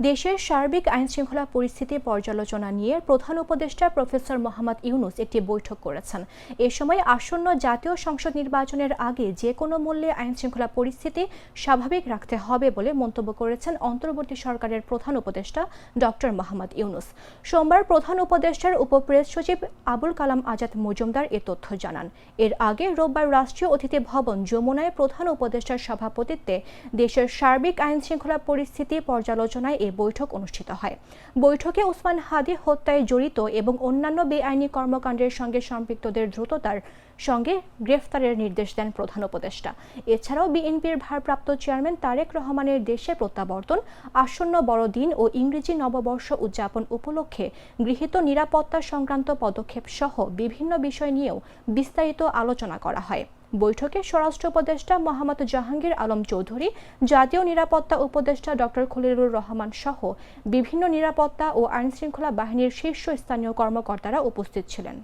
দেশের সার্বিক আইনশৃঙ্খলা পরিস্থিতি পর্যালোচনা নিয়ে প্রধান উপদেষ্টা প্রফেসর মোহাম্মদ ইউনূস একটি বৈঠক করেছেন। এ সময় আসন্ন জাতীয় সংসদ নির্বাচনের আগে যে কোনো মূল্যে আইনশৃঙ্খলা পরিস্থিতি স্বাভাবিক রাখতে হবে বলে মন্তব্য করেছেন অন্তর্বর্তী সরকারের প্রধান উপদেষ্টা ডক্টর মোহাম্মদ ইউনূস। সোমবার প্রধান উপদেষ্টার উপপ্রেস সচিব আবুল কালাম আজাদ মজুমদার এ তথ্য জানান। এর আগে রোববার রাষ্ট্রীয় অতিথি ভবন যমুনায় প্রধান উপদেষ্টার সভাপতিত্বে দেশের সার্বিক আইনশৃঙ্খলা পরিস্থিতি পর্যালোচনায় এ বৈঠক অনুষ্ঠিত হয়। বৈঠকে ওসমান হাদি হত্যায় জড়িত এবং অন্যান্য বেআইনি কর্মকাণ্ডের সঙ্গে সম্পৃক্তদের দ্রুততার সঙ্গে গ্রেফতারের নির্দেশ দেন প্রধান উপদেষ্টা। এছাড়াও বিএনপির ভারপ্রাপ্ত চেয়ারম্যান তারেক রহমানের দেশে প্রত্যাবর্তন, আসন্ন বড়দিন ও ইংরেজি নববর্ষ উদযাপন উপলক্ষে গৃহীত নিরাপত্তা সংক্রান্ত পদক্ষেপ সহ বিভিন্ন বিষয় নিয়েও বিস্তারিত আলোচনা করা হয়। বৈঠকে স্বরাষ্ট্র উপদেষ্টা মোহাম্মদ জাহাঙ্গীর আলম চৌধুরী, জাতীয় নিরাপত্তা উপদেষ্টা ডক্টর খলিলুর রহমান সহ বিভিন্ন নিরাপত্তা ও আইনশৃঙ্খলা বাহিনীর শীর্ষস্থানীয় কর্মকর্তারা উপস্থিত ছিলেন।